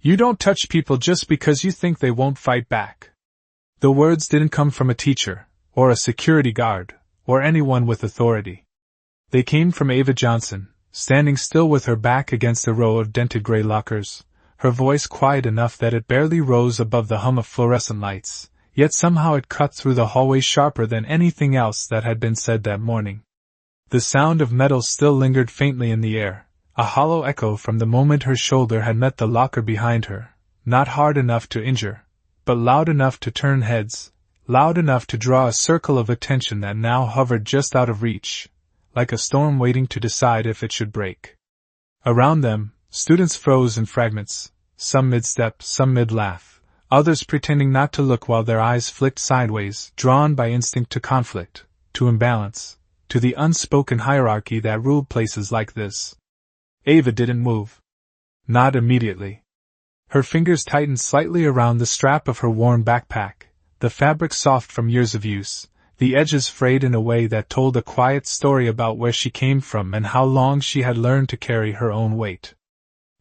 You don't touch people just because you think they won't fight back. The words didn't come from a teacher, or a security guard, or anyone with authority. They came from Ava Johnson, standing still with her back against a row of dented gray lockers, her voice quiet enough that it barely rose above the hum of fluorescent lights, yet somehow it cut through the hallway sharper than anything else that had been said that morning. The sound of metal still lingered faintly in the air, a hollow echo from the moment her shoulder had met the locker behind her, not hard enough to injure, but loud enough to turn heads, loud enough to draw a circle of attention that now hovered just out of reach, like a storm waiting to decide if it should break. Around them, students froze in fragments, some mid-step, some mid-laugh, others pretending not to look while their eyes flicked sideways, drawn by instinct to conflict, to imbalance, to the unspoken hierarchy that ruled places like this. Ava didn't move. Not immediately. Her fingers tightened slightly around the strap of her worn backpack, the fabric soft from years of use, the edges frayed in a way that told a quiet story about where she came from and how long she had learned to carry her own weight.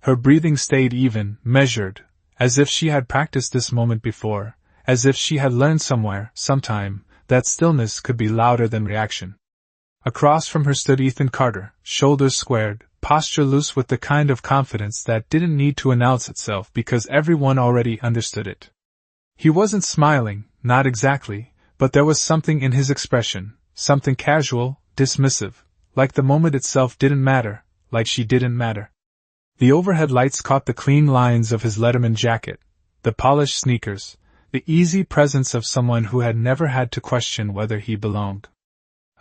Her breathing stayed even, measured, as if she had practiced this moment before, as if she had learned somewhere, sometime, that stillness could be louder than reaction. Across from her stood Ethan Carter, shoulders squared, posture loose with the kind of confidence that didn't need to announce itself because everyone already understood it. He wasn't smiling, not exactly, but there was something in his expression, something casual, dismissive, like the moment itself didn't matter, like she didn't matter. The overhead lights caught the clean lines of his Letterman jacket, the polished sneakers, the easy presence of someone who had never had to question whether he belonged.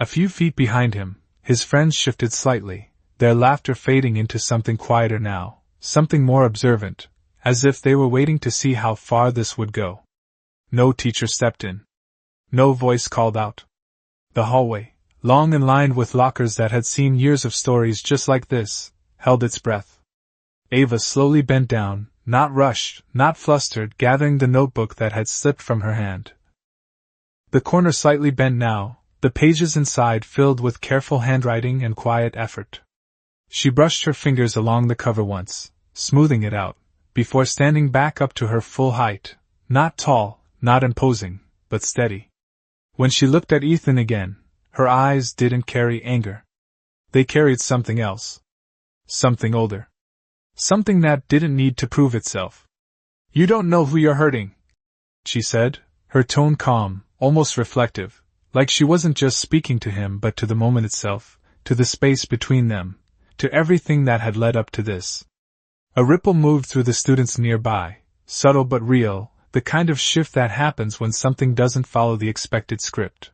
A few feet behind him, his friends shifted slightly, their laughter fading into something quieter now, something more observant, as if they were waiting to see how far this would go. No teacher stepped in. No voice called out. The hallway, long and lined with lockers that had seen years of stories just like this, held its breath. Ava slowly bent down, not rushed, not flustered, gathering the notebook that had slipped from her hand. The corner slightly bent now, the pages inside filled with careful handwriting and quiet effort. She brushed her fingers along the cover once, smoothing it out, before standing back up to her full height, not tall, not imposing, but steady. When she looked at Ethan again, her eyes didn't carry anger. They carried something else. Something older. Something that didn't need to prove itself. "You don't know who you're hurting," she said, her tone calm, almost reflective, like she wasn't just speaking to him but to the moment itself, to the space between them, to everything that had led up to this. A ripple moved through the students nearby, subtle but real, the kind of shift that happens when something doesn't follow the expected script.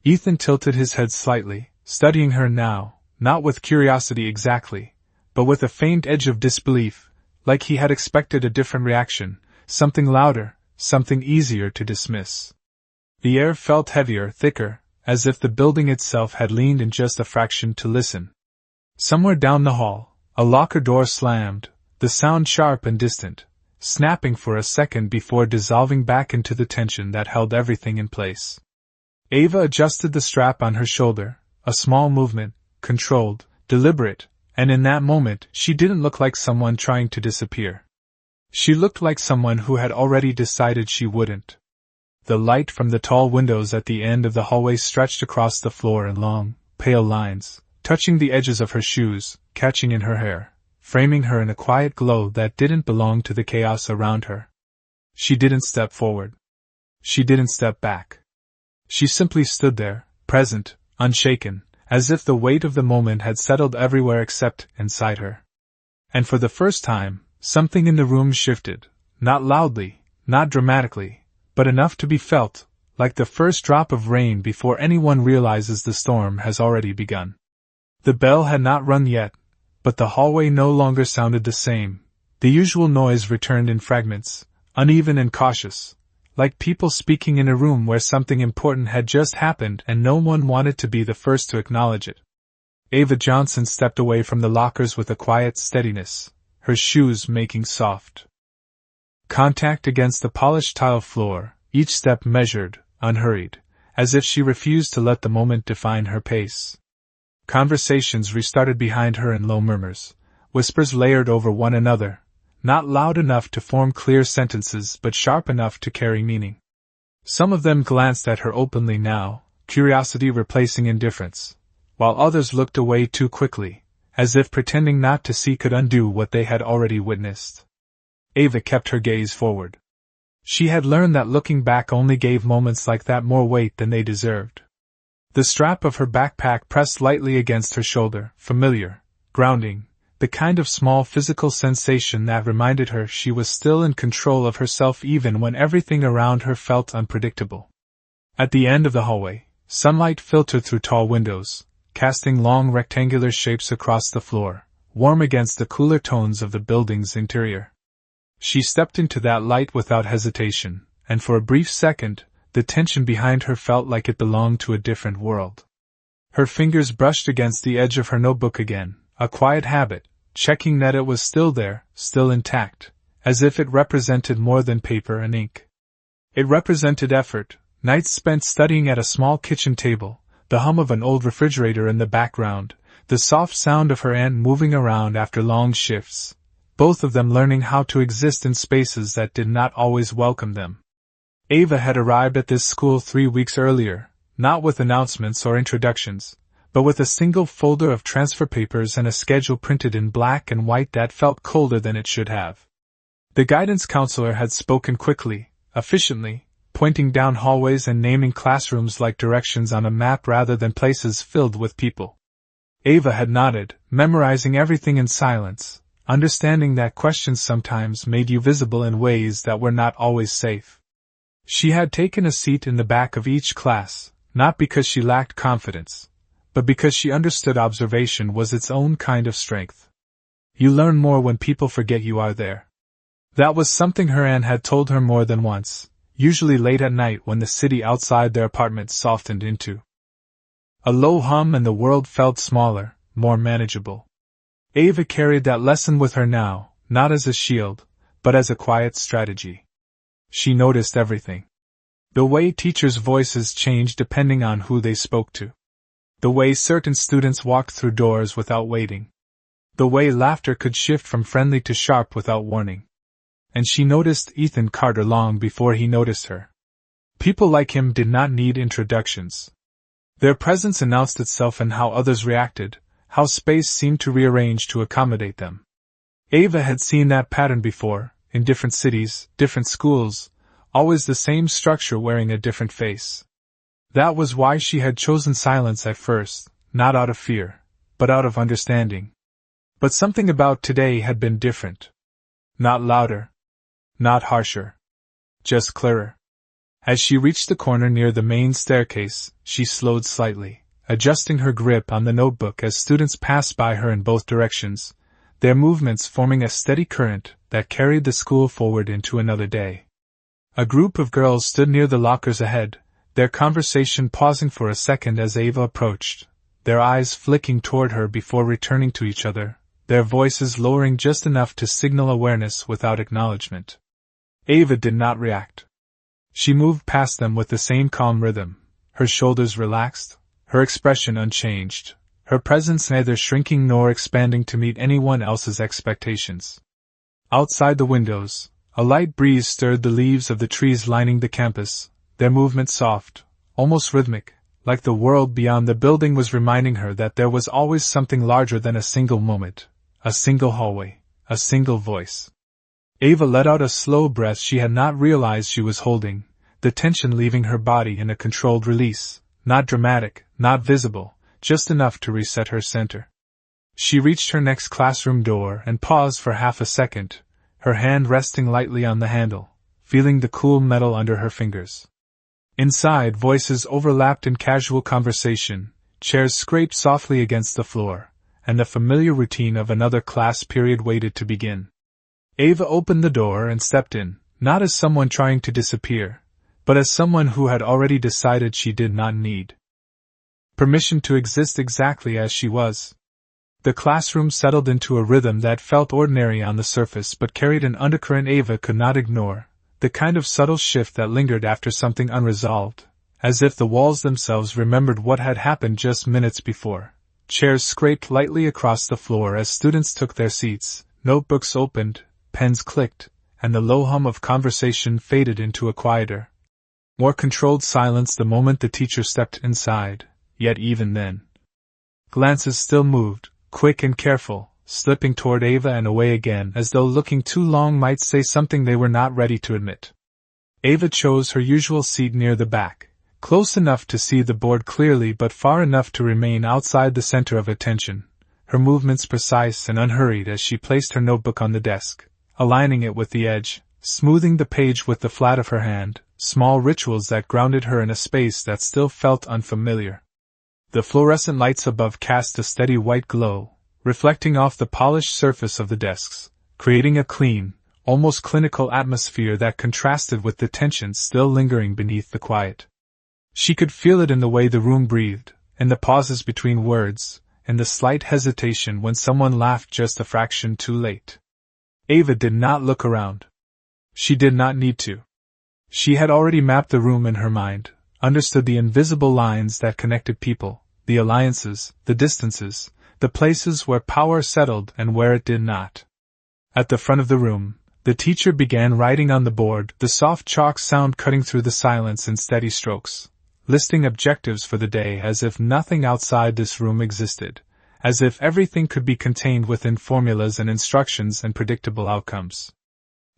Ethan tilted his head slightly, studying her now, not with curiosity exactly, but with a faint edge of disbelief, like he had expected a different reaction, something louder, something easier to dismiss. The air felt heavier, thicker, as if the building itself had leaned in just a fraction to listen. Somewhere down the hall, a locker door slammed, the sound sharp and distant, snapping for a second before dissolving back into the tension that held everything in place. Ava adjusted the strap on her shoulder, a small movement, controlled, deliberate, and in that moment she didn't look like someone trying to disappear. She looked like someone who had already decided she wouldn't. The light from the tall windows at the end of the hallway stretched across the floor in long, pale lines, touching the edges of her shoes, catching in her hair, framing her in a quiet glow that didn't belong to the chaos around her. She didn't step forward. She didn't step back. She simply stood there, present, unshaken, as if the weight of the moment had settled everywhere except inside her. And for the first time, something in the room shifted, not loudly, not dramatically, but enough to be felt, like the first drop of rain before anyone realizes the storm has already begun. The bell had not rung yet, but the hallway no longer sounded the same. The usual noise returned in fragments, uneven and cautious, like people speaking in a room where something important had just happened and no one wanted to be the first to acknowledge it. Ava Johnson stepped away from the lockers with a quiet steadiness, her shoes making soft contact against the polished tile floor, each step measured, unhurried, as if she refused to let the moment define her pace. Conversations restarted behind her in low murmurs, whispers layered over one another, not loud enough to form clear sentences but sharp enough to carry meaning. Some of them glanced at her openly now, curiosity replacing indifference, while others looked away too quickly, as if pretending not to see could undo what they had already witnessed. Ava kept her gaze forward. She had learned that looking back only gave moments like that more weight than they deserved. The strap of her backpack pressed lightly against her shoulder, familiar, grounding, the kind of small physical sensation that reminded her she was still in control of herself even when everything around her felt unpredictable. At the end of the hallway, sunlight filtered through tall windows, casting long rectangular shapes across the floor, warm against the cooler tones of the building's interior. She stepped into that light without hesitation, and for a brief second, the tension behind her felt like it belonged to a different world. Her fingers brushed against the edge of her notebook again, a quiet habit, checking that it was still there, still intact, as if it represented more than paper and ink. It represented effort, nights spent studying at a small kitchen table, the hum of an old refrigerator in the background, the soft sound of her aunt moving around after long shifts, both of them learning how to exist in spaces that did not always welcome them. Ava had arrived at this school 3 weeks earlier, not with announcements or introductions, but with a single folder of transfer papers and a schedule printed in black and white that felt colder than it should have. The guidance counselor had spoken quickly, efficiently, pointing down hallways and naming classrooms like directions on a map rather than places filled with people. Ava had nodded, memorizing everything in silence, understanding that questions sometimes made you visible in ways that were not always safe. She had taken a seat in the back of each class, not because she lacked confidence, but because she understood observation was its own kind of strength. You learn more when people forget you are there. That was something her aunt had told her more than once, usually late at night when the city outside their apartment softened into a low hum and the world felt smaller, more manageable. Ava carried that lesson with her now, not as a shield, but as a quiet strategy. She noticed everything. The way teachers' voices changed depending on who they spoke to. The way certain students walked through doors without waiting. The way laughter could shift from friendly to sharp without warning. And she noticed Ethan Carter long before he noticed her. People like him did not need introductions. Their presence announced itself in how others reacted, how space seemed to rearrange to accommodate them. Ava had seen that pattern before, in different cities, different schools, always the same structure wearing a different face. That was why she had chosen silence at first, not out of fear, but out of understanding. But something about today had been different. Not louder. Not harsher. Just clearer. As she reached the corner near the main staircase, she slowed slightly, adjusting her grip on the notebook as students passed by her in both directions, their movements forming a steady current that carried the school forward into another day. A group of girls stood near the lockers ahead, their conversation pausing for a second as Ava approached, their eyes flicking toward her before returning to each other, their voices lowering just enough to signal awareness without acknowledgement. Ava did not react. She moved past them with the same calm rhythm, her shoulders relaxed, her expression unchanged, her presence neither shrinking nor expanding to meet anyone else's expectations. Outside the windows, a light breeze stirred the leaves of the trees lining the campus, their movement soft, almost rhythmic, like the world beyond the building was reminding her that there was always something larger than a single moment, a single hallway, a single voice. Ava let out a slow breath she had not realized she was holding, the tension leaving her body in a controlled release, not dramatic, not visible, just enough to reset her center. She reached her next classroom door and paused for half a second, her hand resting lightly on the handle, feeling the cool metal under her fingers. Inside, voices overlapped in casual conversation, chairs scraped softly against the floor, and the familiar routine of another class period waited to begin. Ava opened the door and stepped in, not as someone trying to disappear, but as someone who had already decided she did not need permission to exist exactly as she was. The classroom settled into a rhythm that felt ordinary on the surface but carried an undercurrent Ava could not ignore, the kind of subtle shift that lingered after something unresolved, as if the walls themselves remembered what had happened just minutes before. Chairs scraped lightly across the floor as students took their seats, notebooks opened, pens clicked, and the low hum of conversation faded into a quieter, more controlled silence the moment the teacher stepped inside, yet even then, glances still moved, quick and careful, slipping toward Ava and away again as though looking too long might say something they were not ready to admit. Ava chose her usual seat near the back, close enough to see the board clearly but far enough to remain outside the center of attention, her movements precise and unhurried as she placed her notebook on the desk, aligning it with the edge, smoothing the page with the flat of her hand, small rituals that grounded her in a space that still felt unfamiliar. The fluorescent lights above cast a steady white glow, reflecting off the polished surface of the desks, creating a clean, almost clinical atmosphere that contrasted with the tension still lingering beneath the quiet. She could feel it in the way the room breathed, in the pauses between words, in the slight hesitation when someone laughed just a fraction too late. Ava did not look around. She did not need to. She had already mapped the room in her mind, understood the invisible lines that connected people, the alliances, the distances, the places where power settled and where it did not. At the front of the room, the teacher began writing on the board, the soft chalk sound cutting through the silence in steady strokes, listing objectives for the day as if nothing outside this room existed, as if everything could be contained within formulas and instructions and predictable outcomes.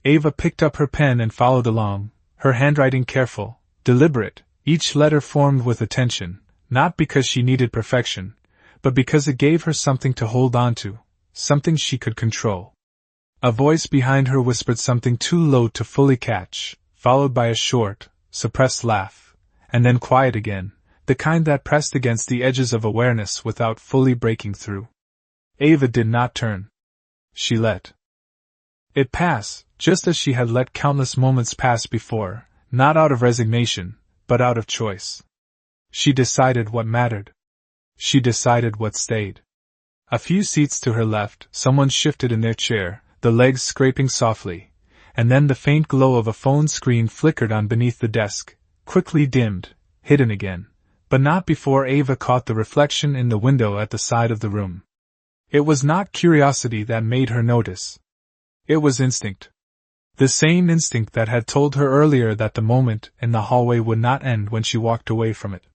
Ava picked up her pen and followed along, her handwriting careful, deliberate, each letter formed with attention, not because she needed perfection, but because it gave her something to hold on to, something she could control. A voice behind her whispered something too low to fully catch, followed by a short, suppressed laugh, and then quiet again, the kind that pressed against the edges of awareness without fully breaking through. Ava did not turn. She let it pass, just as she had let countless moments pass before, not out of resignation, but out of choice. She decided what mattered. She decided what stayed. A few seats to her left, someone shifted in their chair, the legs scraping softly, and then the faint glow of a phone screen flickered on beneath the desk, quickly dimmed, hidden again, but not before Ava caught the reflection in the window at the side of the room. It was not curiosity that made her notice. It was instinct. The same instinct that had told her earlier that the moment in the hallway would not end when she walked away from it.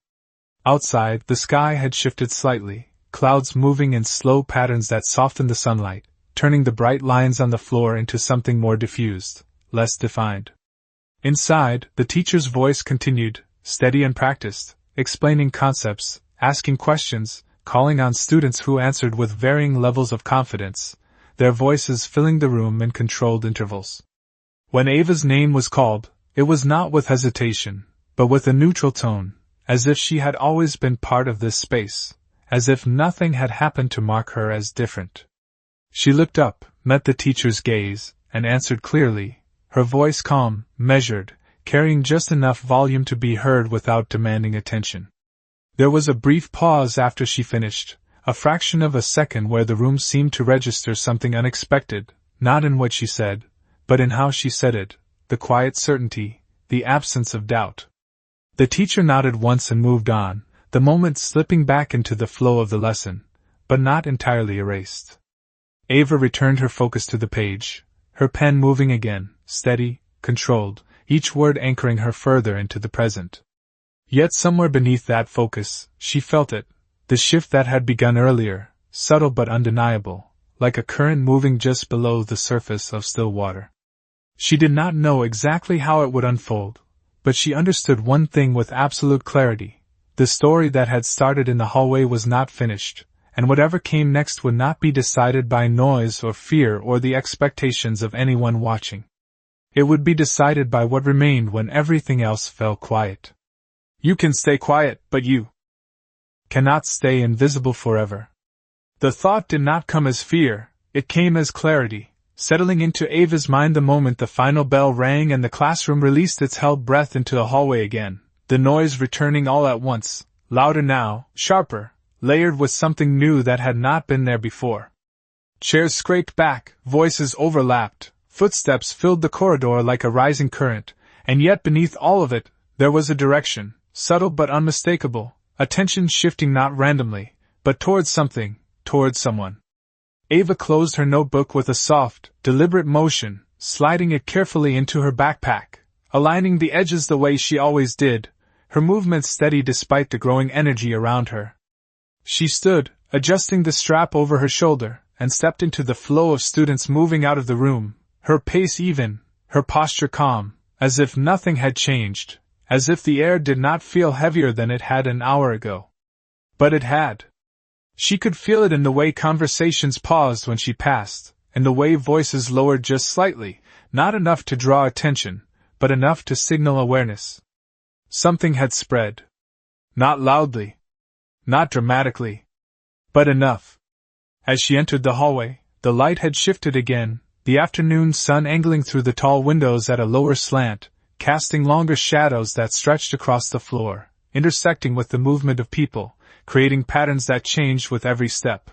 Outside, the sky had shifted slightly, clouds moving in slow patterns that softened the sunlight, turning the bright lines on the floor into something more diffused, less defined. Inside, the teacher's voice continued, steady and practiced, explaining concepts, asking questions, calling on students who answered with varying levels of confidence, their voices filling the room in controlled intervals. When Ava's name was called, it was not with hesitation, but with a neutral tone, as if she had always been part of this space, as if nothing had happened to mark her as different. She looked up, met the teacher's gaze, and answered clearly, her voice calm, measured, carrying just enough volume to be heard without demanding attention. There was a brief pause after she finished, a fraction of a second where the room seemed to register something unexpected, not in what she said, but in how she said it, the quiet certainty, the absence of doubt. The teacher nodded once and moved on, the moment slipping back into the flow of the lesson, but not entirely erased. Ava returned her focus to the page, her pen moving again, steady, controlled, each word anchoring her further into the present. Yet somewhere beneath that focus, she felt it, the shift that had begun earlier, subtle but undeniable, like a current moving just below the surface of still water. She did not know exactly how it would unfold, but she understood one thing with absolute clarity. The story that had started in the hallway was not finished, and whatever came next would not be decided by noise or fear or the expectations of anyone watching. It would be decided by what remained when everything else fell quiet. You can stay quiet, but you cannot stay invisible forever. The thought did not come as fear, it came as clarity, settling into Ava's mind the moment the final bell rang and the classroom released its held breath into the hallway again, the noise returning all at once, louder now, sharper, layered with something new that had not been there before. Chairs scraped back, voices overlapped, footsteps filled the corridor like a rising current, and yet beneath all of it, there was a direction, subtle but unmistakable, attention shifting not randomly, but towards something, towards someone. Ava closed her notebook with a soft, deliberate motion, sliding it carefully into her backpack, aligning the edges the way she always did, her movements steady despite the growing energy around her. She stood, adjusting the strap over her shoulder, and stepped into the flow of students moving out of the room, her pace even, her posture calm, as if nothing had changed, as if the air did not feel heavier than it had an hour ago. But it had. She could feel it in the way conversations paused when she passed, and the way voices lowered just slightly, not enough to draw attention, but enough to signal awareness. Something had spread. Not loudly. Not dramatically. But enough. As she entered the hallway, the light had shifted again, the afternoon sun angling through the tall windows at a lower slant, casting longer shadows that stretched across the floor, intersecting with the movement of people, creating patterns that changed with every step.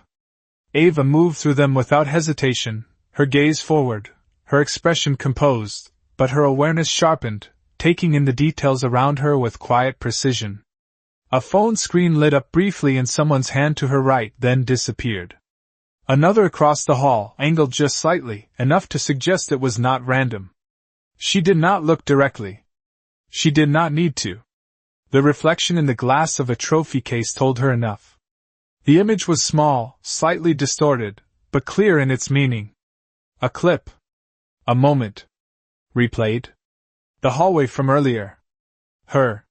Ava moved through them without hesitation, her gaze forward, her expression composed, but her awareness sharpened, taking in the details around her with quiet precision. A phone screen lit up briefly in someone's hand to her right, then disappeared. Another across the hall, angled just slightly, enough to suggest it was not random. She did not look directly. She did not need to. The reflection in the glass of a trophy case told her enough. The image was small, slightly distorted, but clear in its meaning. A clip. A moment. Replayed. The hallway from earlier. Her.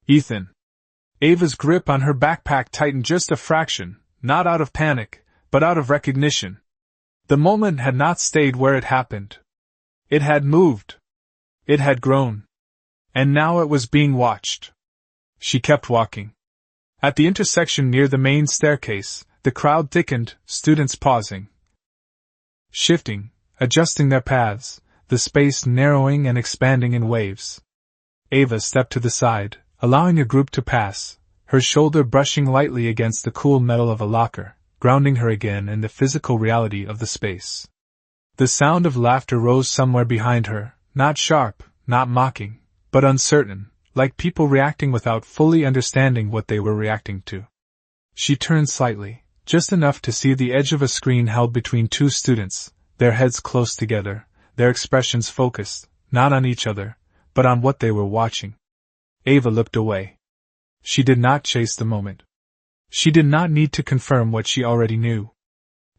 Ethan. Ava's grip on her backpack tightened just a fraction, not out of panic, but out of recognition. The moment had not stayed where it happened. It had moved. It had grown. And now it was being watched. She kept walking. At the intersection near the main staircase, the crowd thickened, students pausing, shifting, adjusting their paths, the space narrowing and expanding in waves. Ava stepped to the side, allowing a group to pass, her shoulder brushing lightly against the cool metal of a locker, grounding her again in the physical reality of the space. The sound of laughter rose somewhere behind her, not sharp, not mocking, but uncertain, like people reacting without fully understanding what they were reacting to. She turned slightly, just enough to see the edge of a screen held between two students, their heads close together, their expressions focused, not on each other, but on what they were watching. Ava looked away. She did not chase the moment. She did not need to confirm what she already knew.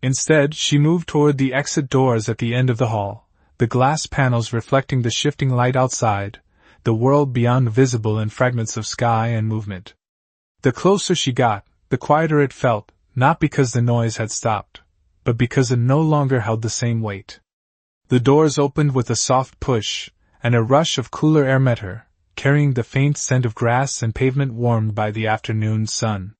Instead, she moved toward the exit doors at the end of the hall, the glass panels reflecting the shifting light outside, the world beyond visible in fragments of sky and movement. The closer she got, the quieter it felt, not because the noise had stopped, but because it no longer held the same weight. The doors opened with a soft push, and a rush of cooler air met her, carrying the faint scent of grass and pavement warmed by the afternoon sun.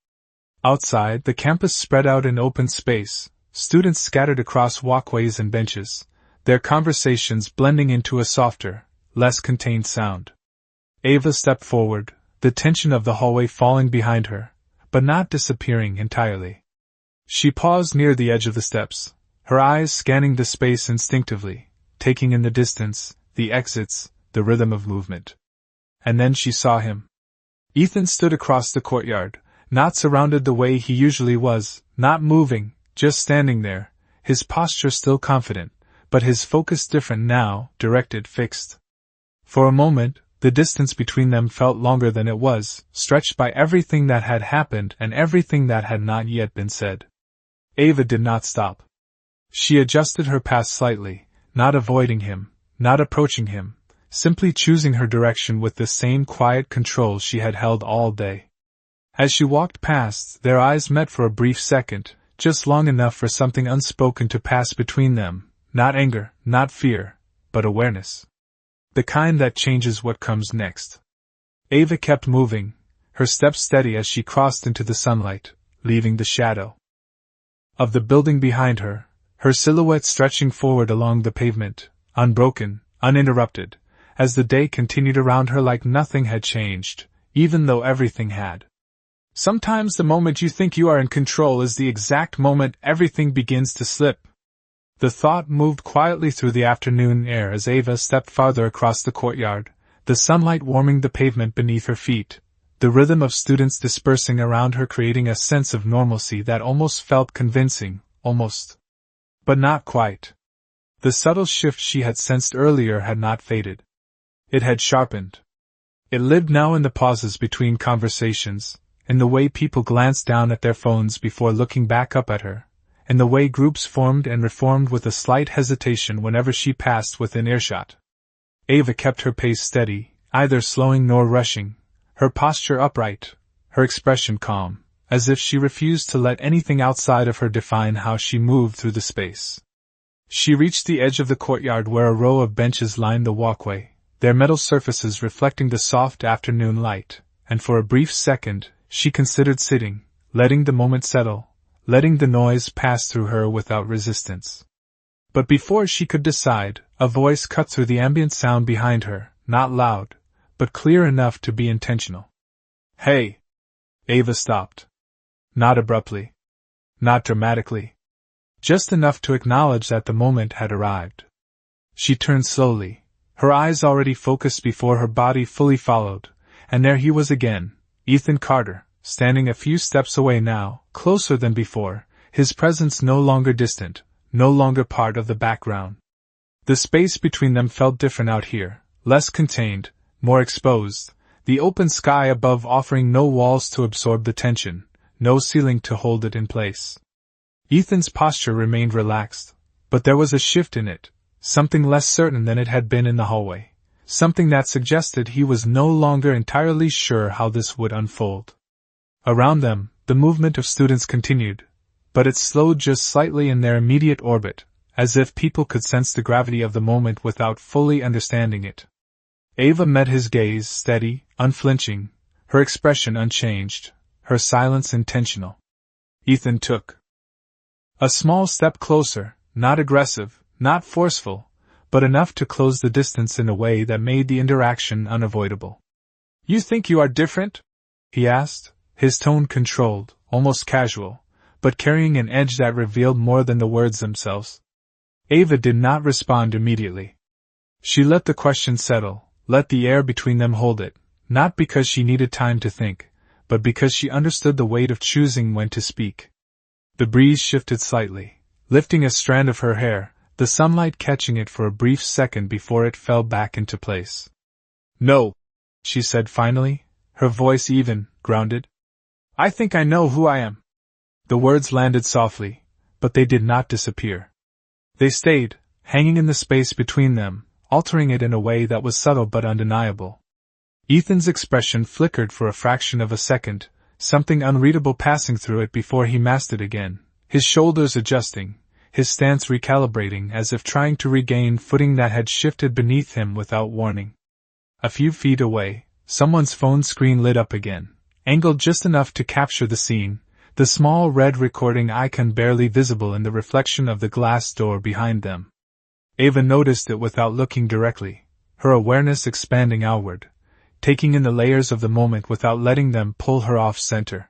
Outside, the campus spread out in open space, students scattered across walkways and benches, their conversations blending into a softer, less contained sound. Ava stepped forward, the tension of the hallway falling behind her, but not disappearing entirely. She paused near the edge of the steps, her eyes scanning the space instinctively, taking in the distance, the exits, the rhythm of movement. And then she saw him. Ethan stood across the courtyard, not surrounded the way he usually was, not moving, just standing there, his posture still confident, but his focus different now, directed, fixed. For a moment, the distance between them felt longer than it was, stretched by everything that had happened and everything that had not yet been said. Ava did not stop. She adjusted her path slightly, not avoiding him, not approaching him, simply choosing her direction with the same quiet control she had held all day. As she walked past, their eyes met for a brief second, just long enough for something unspoken to pass between them, not anger, not fear, but awareness. The kind that changes what comes next. Ava kept moving, her steps steady as she crossed into the sunlight, leaving the shadow of the building behind her, her silhouette stretching forward along the pavement, unbroken, uninterrupted, as the day continued around her like nothing had changed, even though everything had. Sometimes the moment you think you are in control is the exact moment everything begins to slip. The thought moved quietly through the afternoon air as Ava stepped farther across the courtyard, the sunlight warming the pavement beneath her feet, the rhythm of students dispersing around her creating a sense of normalcy that almost felt convincing, almost But not quite. The subtle shift she had sensed earlier had not faded. It had sharpened. It lived now in the pauses between conversations, in the way people glanced down at their phones before looking back up at her, in the way groups formed and reformed with a slight hesitation whenever she passed within earshot. Ava kept her pace steady, neither slowing nor rushing, her posture upright, her expression calm, as if she refused to let anything outside of her define how she moved through the space. She reached the edge of the courtyard where a row of benches lined the walkway, their metal surfaces reflecting the soft afternoon light, and for a brief second, she considered sitting, letting the moment settle, letting the noise pass through her without resistance. But before she could decide, a voice cut through the ambient sound behind her, not loud, but clear enough to be intentional. "Hey!" Ava stopped. Not abruptly. Not dramatically. Just enough to acknowledge that the moment had arrived. She turned slowly, her eyes already focused before her body fully followed, and there he was again, Ethan Carter, standing a few steps away now, closer than before, his presence no longer distant, no longer part of the background. The space between them felt different out here, less contained, more exposed, the open sky above offering no walls to absorb the tension, no ceiling to hold it in place. Ethan's posture remained relaxed, but there was a shift in it, something less certain than it had been in the hallway, something that suggested he was no longer entirely sure how this would unfold. Around them, the movement of students continued, but it slowed just slightly in their immediate orbit, as if people could sense the gravity of the moment without fully understanding it. Ava met his gaze, steady, unflinching, her expression unchanged, her silence intentional. Ethan took a small step closer, not aggressive, not forceful, but enough to close the distance in a way that made the interaction unavoidable. "You think you are different?" he asked, his tone controlled, almost casual, but carrying an edge that revealed more than the words themselves. Ava did not respond immediately. She let the question settle, let the air between them hold it, not because she needed time to think, but because she understood the weight of choosing when to speak. The breeze shifted slightly, lifting a strand of her hair, the sunlight catching it for a brief second before it fell back into place. "No," she said finally, her voice even, grounded. "I think I know who I am." The words landed softly, but they did not disappear. They stayed, hanging in the space between them, altering it in a way that was subtle but undeniable. Ethan's expression flickered for a fraction of a second, something unreadable passing through it before he masked it again, his shoulders adjusting, his stance recalibrating as if trying to regain footing that had shifted beneath him without warning. A few feet away, someone's phone screen lit up again, angled just enough to capture the scene, the small red recording icon barely visible in the reflection of the glass door behind them. Ava noticed it without looking directly, her awareness expanding outward, taking in the layers of the moment without letting them pull her off center.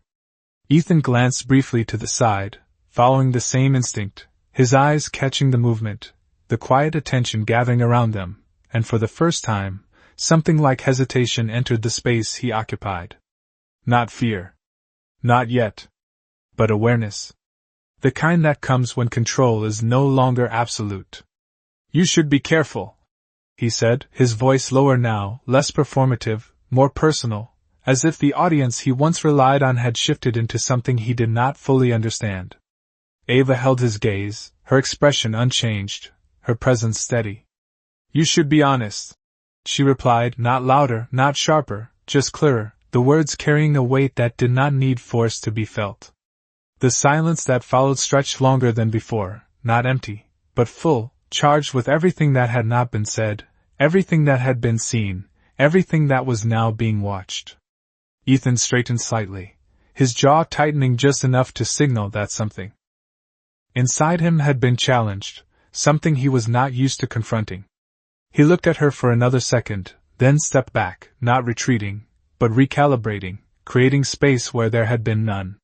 Ethan glanced briefly to the side, following the same instinct, his eyes catching the movement, the quiet attention gathering around them, and for the first time, something like hesitation entered the space he occupied. Not fear. Not yet. But awareness. The kind that comes when control is no longer absolute. "You should be careful," he said, his voice lower now, less performative, more personal, as if the audience he once relied on had shifted into something he did not fully understand. Ava held his gaze, her expression unchanged, her presence steady. "You should be honest," she replied, not louder, not sharper, just clearer, the words carrying a weight that did not need force to be felt. The silence that followed stretched longer than before, not empty, but full, charged with everything that had not been said, everything that had been seen, everything that was now being watched. Ethan straightened slightly, his jaw tightening just enough to signal that something inside him had been challenged, something he was not used to confronting. He looked at her for another second, then stepped back, not retreating, but recalibrating, creating space where there had been none.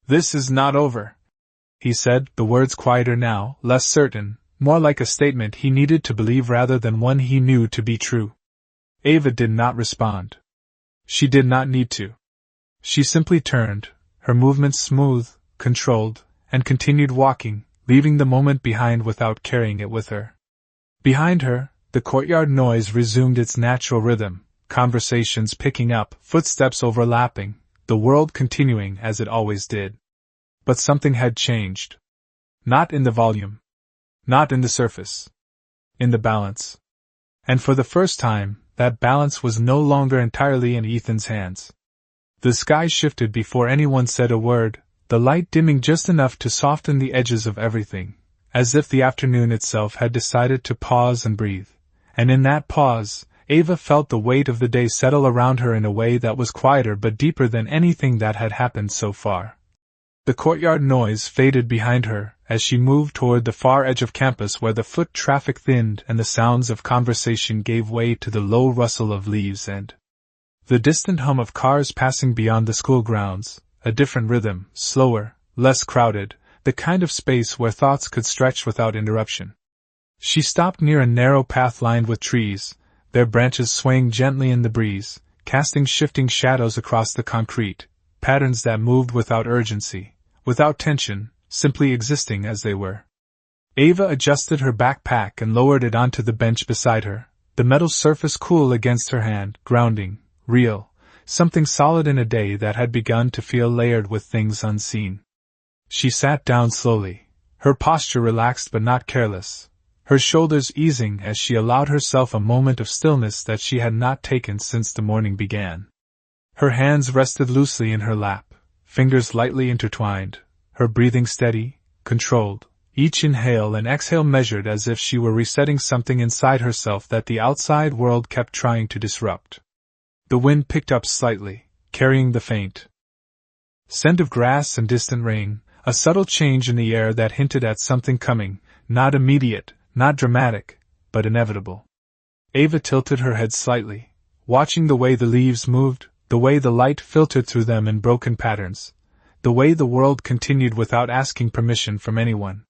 "This is not over," he said, the words quieter now, less certain, more like a statement he needed to believe rather than one he knew to be true. Ava did not respond. She did not need to. She simply turned, her movements smooth, controlled, and continued walking, leaving the moment behind without carrying it with her. Behind her, the courtyard noise resumed its natural rhythm, conversations picking up, footsteps overlapping, the world continuing as it always did. But something had changed. Not in the volume. Not in the surface. In the balance. And for the first time, that balance was no longer entirely in Ethan's hands. The sky shifted before anyone said a word, the light dimming just enough to soften the edges of everything, as if the afternoon itself had decided to pause and breathe. And in that pause, Ava felt the weight of the day settle around her in a way that was quieter but deeper than anything that had happened so far. The courtyard noise faded behind her as she moved toward the far edge of campus where the foot traffic thinned and the sounds of conversation gave way to the low rustle of leaves and the distant hum of cars passing beyond the school grounds, a different rhythm, slower, less crowded, the kind of space where thoughts could stretch without interruption. She stopped near a narrow path lined with trees, their branches swaying gently in the breeze, casting shifting shadows across the concrete, patterns that moved without urgency, without tension, simply existing as they were. Ava adjusted her backpack and lowered it onto the bench beside her, the metal surface cool against her hand, grounding, real, something solid in a day that had begun to feel layered with things unseen. She sat down slowly, her posture relaxed but not careless, her shoulders easing as she allowed herself a moment of stillness that she had not taken since the morning began. Her hands rested loosely in her lap, fingers lightly intertwined, her breathing steady, controlled, each inhale and exhale measured as if she were resetting something inside herself that the outside world kept trying to disrupt. The wind picked up slightly, carrying the faint scent of grass and distant rain, a subtle change in the air that hinted at something coming, not immediate, not dramatic, but inevitable. Ava tilted her head slightly, watching the way the leaves moved, the way the light filtered through them in broken patterns, the way the world continued without asking permission from anyone.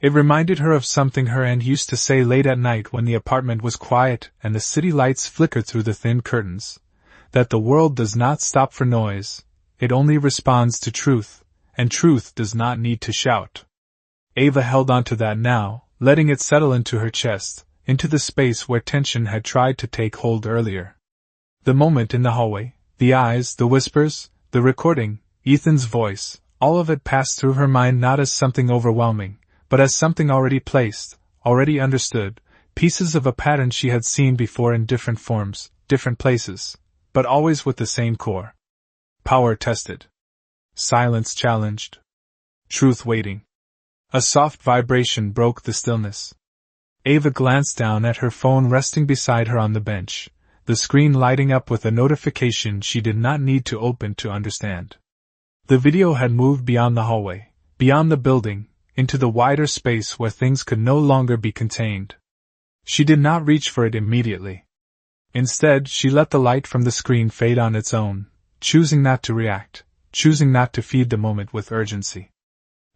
It reminded her of something her aunt used to say late at night when the apartment was quiet and the city lights flickered through the thin curtains, that the world does not stop for noise, it only responds to truth, and truth does not need to shout. Ava held on to that now, letting it settle into her chest, into the space where tension had tried to take hold earlier. The moment in the hallway, the eyes, the whispers, the recording, Ethan's voice, all of it passed through her mind not as something overwhelming, but as something already placed, already understood, pieces of a pattern she had seen before in different forms, different places, but always with the same core. Power tested. Silence challenged. Truth waiting. A soft vibration broke the stillness. Ava glanced down at her phone resting beside her on the bench, the screen lighting up with a notification she did not need to open to understand. The video had moved beyond the hallway, beyond the building, into the wider space where things could no longer be contained. She did not reach for it immediately. Instead, she let the light from the screen fade on its own, choosing not to react, choosing not to feed the moment with urgency.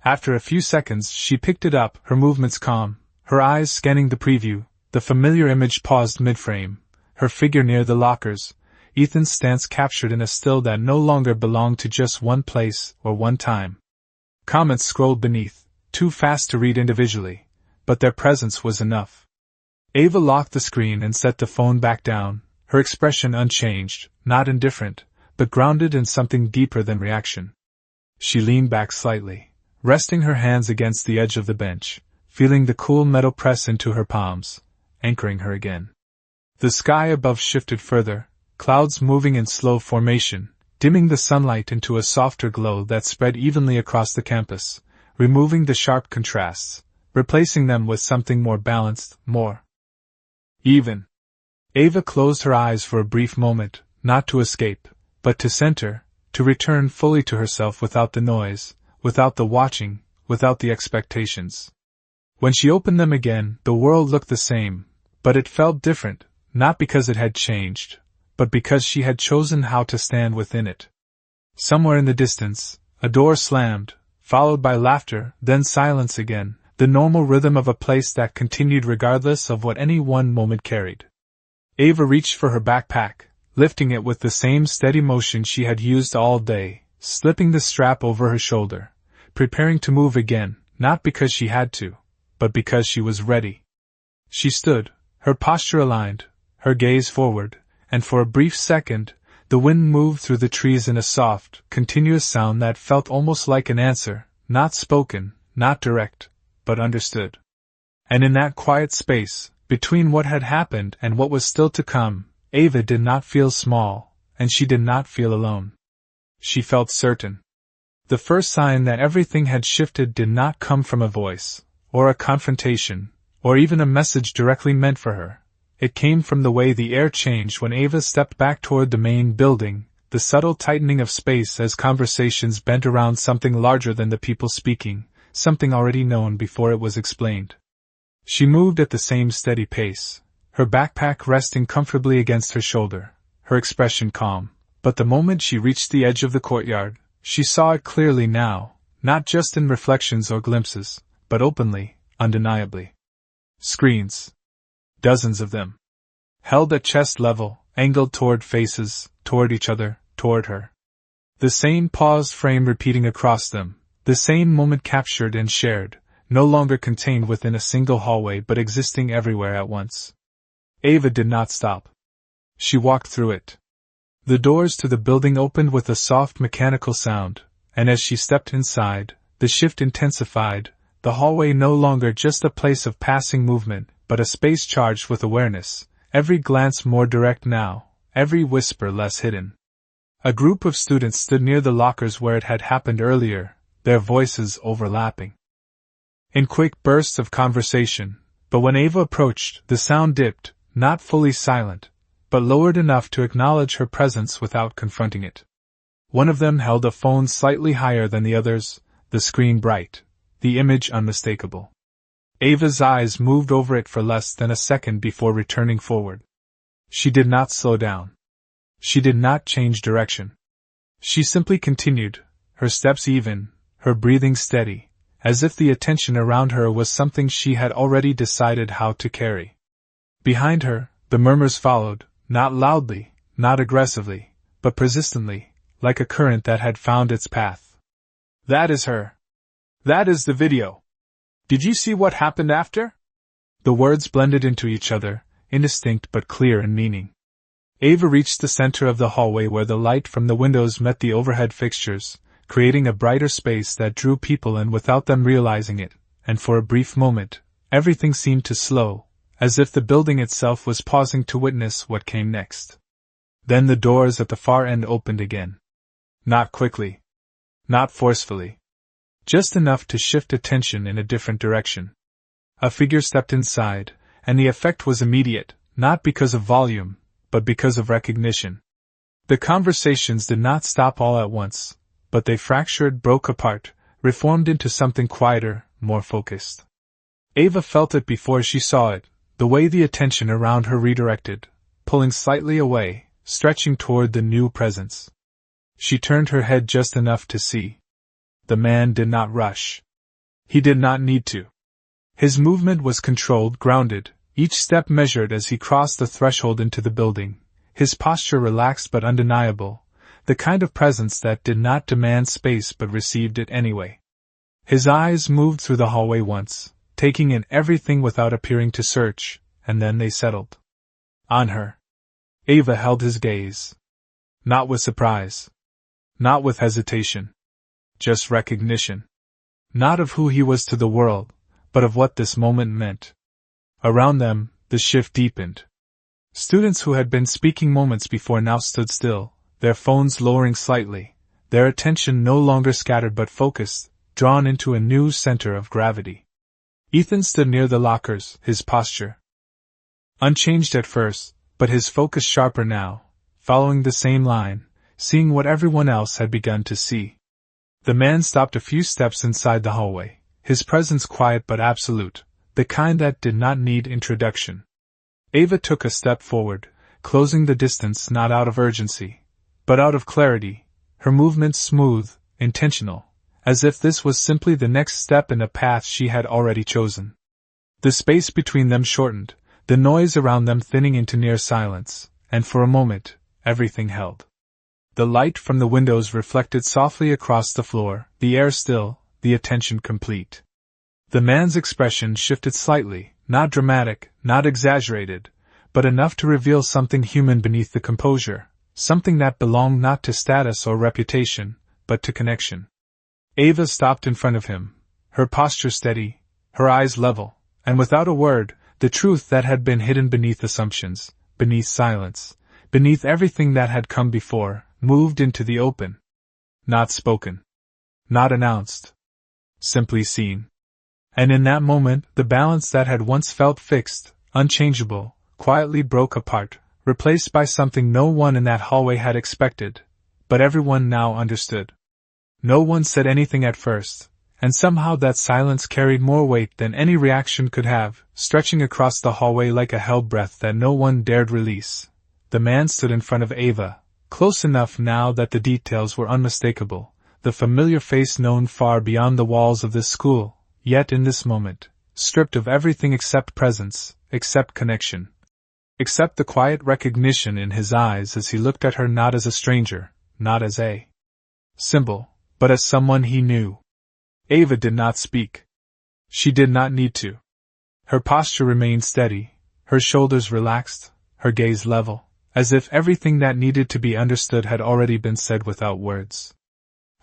After a few seconds, she picked it up, her movements calm, her eyes scanning the preview, the familiar image paused mid-frame, her figure near the lockers, Ethan's stance captured in a still that no longer belonged to just one place or one time. Comments scrolled beneath, too fast to read individually, but their presence was enough. Ava locked the screen and set the phone back down, her expression unchanged, not indifferent, but grounded in something deeper than reaction. She leaned back slightly, resting her hands against the edge of the bench, feeling the cool metal press into her palms, anchoring her again. The sky above shifted further, clouds moving in slow formation, dimming the sunlight into a softer glow that spread evenly across the campus, removing the sharp contrasts, replacing them with something more balanced, more even. Ava closed her eyes for a brief moment, not to escape, but to center, to return fully to herself without the noise, without the watching, without the expectations. When she opened them again, the world looked the same, but it felt different, not because it had changed, but because she had chosen how to stand within it. Somewhere in the distance, a door slammed, followed by laughter, then silence again, the normal rhythm of a place that continued regardless of what any one moment carried. Ava reached for her backpack, lifting it with the same steady motion she had used all day, slipping the strap over her shoulder, preparing to move again, not because she had to, but because she was ready. She stood, her posture aligned, her gaze forward, and for a brief second, the wind moved through the trees in a soft, continuous sound that felt almost like an answer, not spoken, not direct, but understood. And in that quiet space, between what had happened and what was still to come, Ava did not feel small, and she did not feel alone. She felt certain. The first sign that everything had shifted did not come from a voice, or a confrontation, or even a message directly meant for her. It came from the way the air changed when Ava stepped back toward the main building, the subtle tightening of space as conversations bent around something larger than the people speaking, something already known before it was explained. She moved at the same steady pace, her backpack resting comfortably against her shoulder, her expression calm, but the moment she reached the edge of the courtyard, she saw it clearly now, not just in reflections or glimpses, but openly, undeniably. Screens. Dozens of them. Held at chest level, angled toward faces, toward each other, toward her. The same paused frame repeating across them, the same moment captured and shared, no longer contained within a single hallway but existing everywhere at once. Ava did not stop. She walked through it. The doors to the building opened with a soft mechanical sound, and as she stepped inside, the shift intensified, the hallway no longer just a place of passing movement, but a space charged with awareness, every glance more direct now, every whisper less hidden. A group of students stood near the lockers where it had happened earlier, their voices overlapping. In quick bursts of conversation, but when Ava approached, the sound dipped, not fully silent, but lowered enough to acknowledge her presence without confronting it. One of them held a phone slightly higher than the others, the screen bright, the image unmistakable. Ava's eyes moved over it for less than a second before returning forward. She did not slow down. She did not change direction. She simply continued, her steps even, her breathing steady, as if the attention around her was something she had already decided how to carry. Behind her, the murmurs followed, not loudly, not aggressively, but persistently, like a current that had found its path. "That is her. That is the video. Did you see what happened after?" The words blended into each other, indistinct but clear in meaning. Ava reached the center of the hallway where the light from the windows met the overhead fixtures, creating a brighter space that drew people in without them realizing it, and for a brief moment, everything seemed to slow, as if the building itself was pausing to witness what came next. Then the doors at the far end opened again. Not quickly. Not forcefully. Just enough to shift attention in a different direction. A figure stepped inside, and the effect was immediate, not because of volume, but because of recognition. The conversations did not stop all at once, but they fractured, broke apart, reformed into something quieter, more focused. Ava felt it before she saw it, the way the attention around her redirected, pulling slightly away, stretching toward the new presence. She turned her head just enough to see. The man did not rush. He did not need to. His movement was controlled, grounded, each step measured as he crossed the threshold into the building, his posture relaxed but undeniable, the kind of presence that did not demand space but received it anyway. His eyes moved through the hallway once, taking in everything without appearing to search, and then they settled. On her. Ava held his gaze. Not with surprise. Not with hesitation. Just recognition. Not of who he was to the world, but of what this moment meant. Around them, the shift deepened. Students who had been speaking moments before now stood still, their phones lowering slightly, their attention no longer scattered but focused, drawn into a new center of gravity. Ethan stood near the lockers, his posture unchanged at first, but his focus sharper now, following the same line, seeing what everyone else had begun to see. The man stopped a few steps inside the hallway, his presence quiet but absolute, the kind that did not need introduction. Ava took a step forward, closing the distance not out of urgency, but out of clarity, her movements smooth, intentional, as if this was simply the next step in a path she had already chosen. The space between them shortened, the noise around them thinning into near silence, and for a moment, everything held. The light from the windows reflected softly across the floor, the air still, the attention complete. The man's expression shifted slightly, not dramatic, not exaggerated, but enough to reveal something human beneath the composure, something that belonged not to status or reputation, but to connection. Ava stopped in front of him, her posture steady, her eyes level, and without a word, the truth that had been hidden beneath assumptions, beneath silence, beneath everything that had come before, moved into the open. Not spoken. Not announced. Simply seen. And in that moment, the balance that had once felt fixed, unchangeable, quietly broke apart, replaced by something no one in that hallway had expected, but everyone now understood. No one said anything at first, and somehow that silence carried more weight than any reaction could have, stretching across the hallway like a held breath that no one dared release. The man stood in front of Ava, close enough now that the details were unmistakable, the familiar face known far beyond the walls of this school, yet in this moment, stripped of everything except presence, except connection. Except the quiet recognition in his eyes as he looked at her, not as a stranger, not as a symbol, but as someone he knew. Ava did not speak. She did not need to. Her posture remained steady, her shoulders relaxed, her gaze level, as if everything that needed to be understood had already been said without words.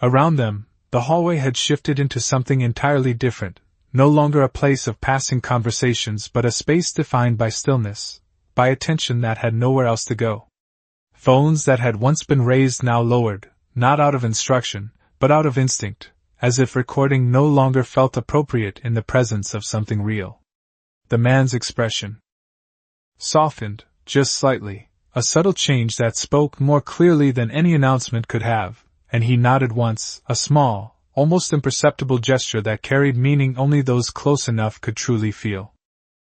Around them, the hallway had shifted into something entirely different, no longer a place of passing conversations but a space defined by stillness, by attention that had nowhere else to go. Phones that had once been raised now lowered, not out of instruction, but out of instinct, as if recording no longer felt appropriate in the presence of something real. The man's expression softened, just slightly, a subtle change that spoke more clearly than any announcement could have, and he nodded once, a small, almost imperceptible gesture that carried meaning only those close enough could truly feel.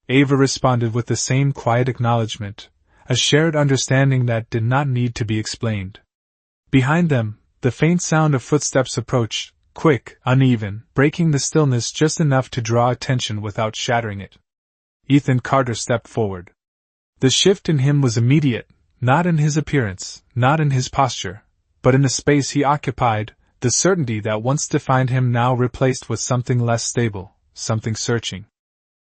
Ava responded with the same quiet acknowledgement, a shared understanding that did not need to be explained. Behind them, the faint sound of footsteps approached, quick, uneven, breaking the stillness just enough to draw attention without shattering it. Ethan Carter stepped forward. The shift in him was immediate, not in his appearance, not in his posture, but in the space he occupied, the certainty that once defined him now replaced with something less stable, something searching.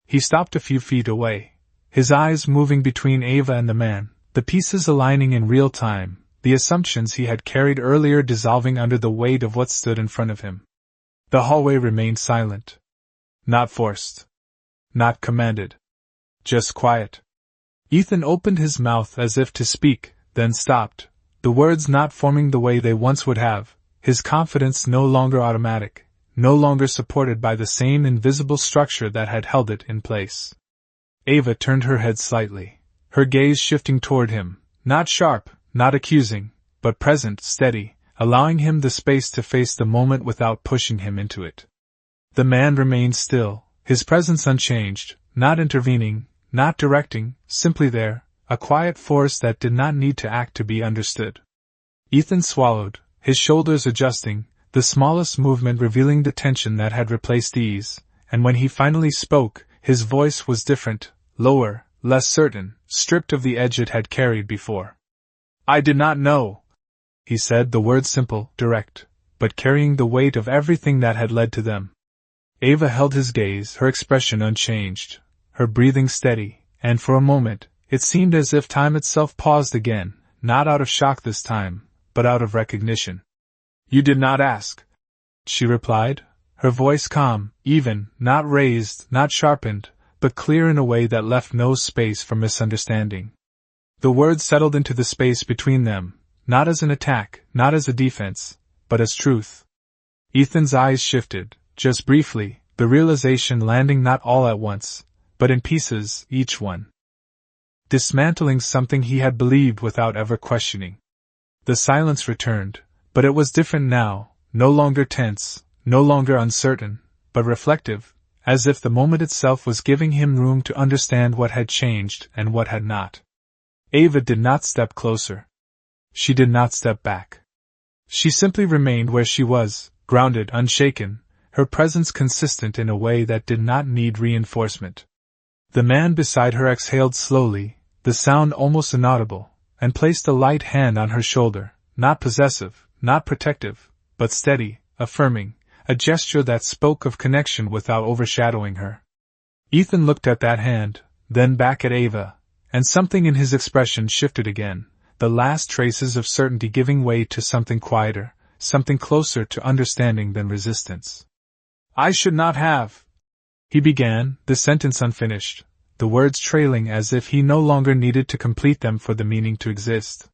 He stopped a few feet away, his eyes moving between Ava and the man, the pieces aligning in real time, the assumptions he had carried earlier dissolving under the weight of what stood in front of him. The hallway remained silent. Not forced. Not commanded. Just quiet. Ethan opened his mouth as if to speak, then stopped, the words not forming the way they once would have, his confidence no longer automatic, no longer supported by the same invisible structure that had held it in place. Ava turned her head slightly, her gaze shifting toward him, not sharp, not accusing, but present, steady, allowing him the space to face the moment without pushing him into it. The man remained still, his presence unchanged, not intervening, not directing, simply there, a quiet force that did not need to act to be understood. Ethan swallowed, his shoulders adjusting, the smallest movement revealing the tension that had replaced ease, and when he finally spoke, his voice was different, lower, less certain, stripped of the edge it had carried before. "I did not know," he said, the words simple, direct, but carrying the weight of everything that had led to them. Ava held his gaze, her expression unchanged, her breathing steady, and for a moment, it seemed as if time itself paused again, not out of shock this time, but out of recognition. "You did not ask," she replied, her voice calm, even, not raised, not sharpened, but clear in a way that left no space for misunderstanding. The words settled into the space between them, not as an attack, not as a defense, but as truth. Ethan's eyes shifted, just briefly, the realization landing not all at once, but in pieces, each one dismantling something he had believed without ever questioning. The silence returned, but it was different now, no longer tense, no longer uncertain, but reflective, as if the moment itself was giving him room to understand what had changed and what had not. Ava did not step closer. She did not step back. She simply remained where she was, grounded, unshaken, her presence consistent in a way that did not need reinforcement. The man beside her exhaled slowly, the sound almost inaudible, and placed a light hand on her shoulder, not possessive, not protective, but steady, affirming, a gesture that spoke of connection without overshadowing her. Ethan looked at that hand, then back at Ava, and something in his expression shifted again, the last traces of certainty giving way to something quieter, something closer to understanding than resistance. "I should not have," he began, the sentence unfinished, the words trailing as if he no longer needed to complete them for the meaning to exist.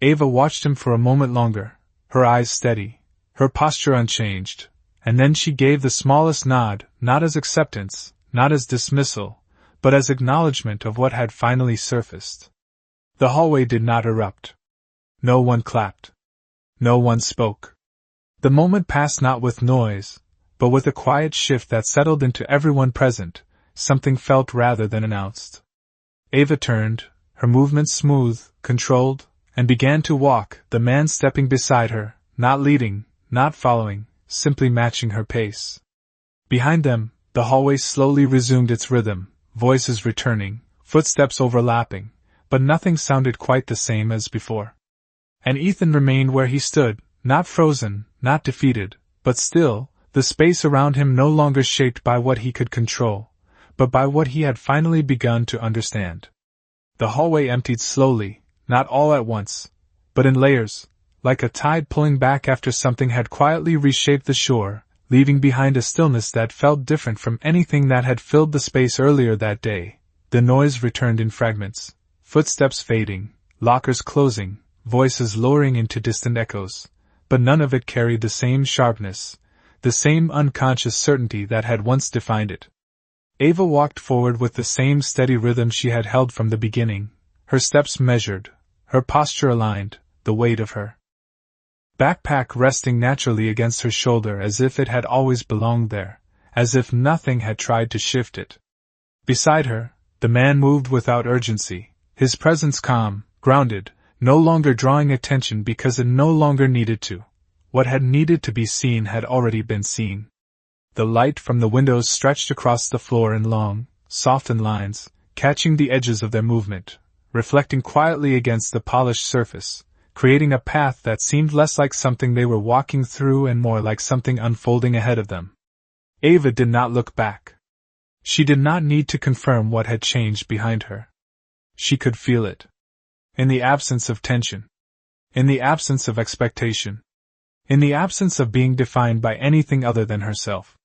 Ava watched him for a moment longer, her eyes steady, her posture unchanged, and then she gave the smallest nod, not as acceptance, not as dismissal, but as acknowledgement of what had finally surfaced. The hallway did not erupt. No one clapped. No one spoke. The moment passed not with noise, but with a quiet shift that settled into everyone present, something felt rather than announced. Ava turned, her movements smooth, controlled, and began to walk, the man stepping beside her, not leading, not following, simply matching her pace. Behind them, the hallway slowly resumed its rhythm, voices returning, footsteps overlapping, but nothing sounded quite the same as before. And Ethan remained where he stood, not frozen, not defeated, but still, the space around him no longer shaped by what he could control, but by what he had finally begun to understand. The hallway emptied slowly, not all at once, but in layers, like a tide pulling back after something had quietly reshaped the shore, leaving behind a stillness that felt different from anything that had filled the space earlier that day. The noise returned in fragments, footsteps fading, lockers closing, voices lowering into distant echoes, but none of it carried the same sharpness, the same unconscious certainty that had once defined it. Ava walked forward with the same steady rhythm she had held from the beginning, her steps measured, her posture aligned, the weight of her backpack resting naturally against her shoulder as if it had always belonged there, as if nothing had tried to shift it. Beside her, the man moved without urgency, his presence calm, grounded, no longer drawing attention because it no longer needed to. What had needed to be seen had already been seen. The light from the windows stretched across the floor in long, softened lines, catching the edges of their movement, reflecting quietly against the polished surface, creating a path that seemed less like something they were walking through and more like something unfolding ahead of them. Ava did not look back. She did not need to confirm what had changed behind her. She could feel it. In the absence of tension. In the absence of expectation. In the absence of being defined by anything other than herself.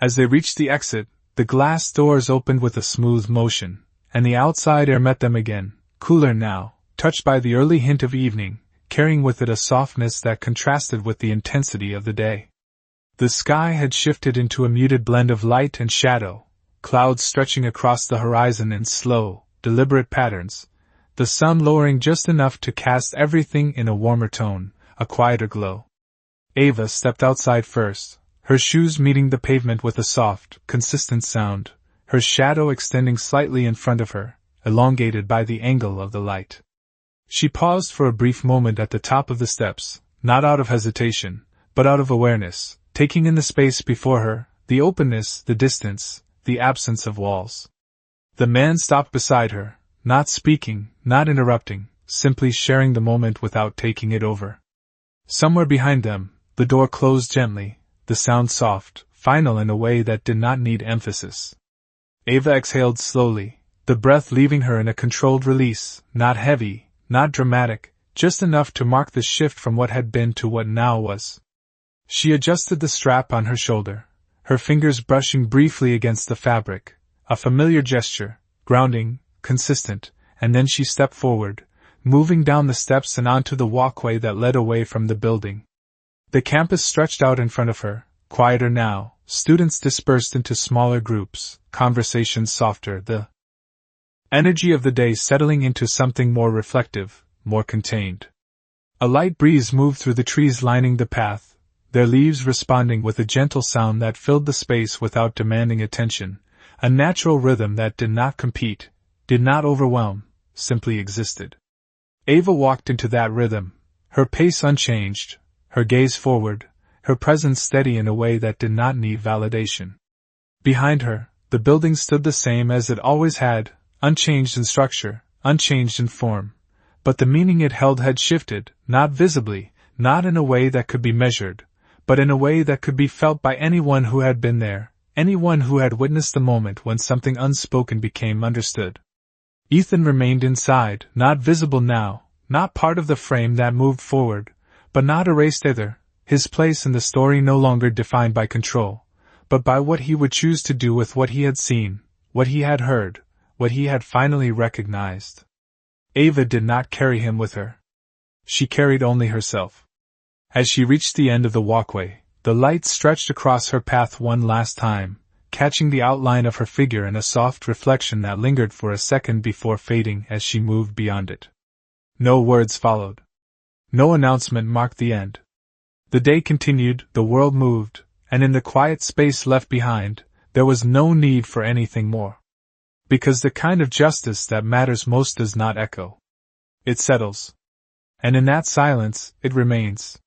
As they reached the exit, the glass doors opened with a smooth motion, and the outside air met them again, cooler now, touched by the early hint of evening, carrying with it a softness that contrasted with the intensity of the day. The sky had shifted into a muted blend of light and shadow, clouds stretching across the horizon in slow, deliberate patterns, the sun lowering just enough to cast everything in a warmer tone, a quieter glow. Ava stepped outside first, her shoes meeting the pavement with a soft, consistent sound, her shadow extending slightly in front of her, elongated by the angle of the light. She paused for a brief moment at the top of the steps, not out of hesitation, but out of awareness, taking in the space before her, the openness, the distance, the absence of walls. The man stopped beside her, not speaking, not interrupting, simply sharing the moment without taking it over. Somewhere behind them, the door closed gently, the sound soft, final in a way that did not need emphasis. Ava exhaled slowly, the breath leaving her in a controlled release, not heavy, not dramatic, just enough to mark the shift from what had been to what now was. She adjusted the strap on her shoulder, her fingers brushing briefly against the fabric, a familiar gesture, grounding, consistent, and then she stepped forward, moving down the steps and onto the walkway that led away from the building. The campus stretched out in front of her, quieter now, students dispersed into smaller groups, conversations softer, the energy of the day settling into something more reflective, more contained. A light breeze moved through the trees lining the path, their leaves responding with a gentle sound that filled the space without demanding attention, a natural rhythm that did not compete, did not overwhelm, simply existed. Ava walked into that rhythm, her pace unchanged, her gaze forward, her presence steady in a way that did not need validation. Behind her, the building stood the same as it always had, unchanged in structure, unchanged in form, but the meaning it held had shifted, not visibly, not in a way that could be measured, but in a way that could be felt by anyone who had been there, anyone who had witnessed the moment when something unspoken became understood. Ethan remained inside, not visible now, not part of the frame that moved forward, but not erased either, his place in the story no longer defined by control, but by what he would choose to do with what he had seen, what he had heard, what he had finally recognized. Ava did not carry him with her. She carried only herself. As she reached the end of the walkway, the light stretched across her path one last time, catching the outline of her figure in a soft reflection that lingered for a second before fading as she moved beyond it. No words followed. No announcement marked the end. The day continued, the world moved, and in the quiet space left behind, there was no need for anything more. Because the kind of justice that matters most does not echo. It settles. And in that silence, it remains.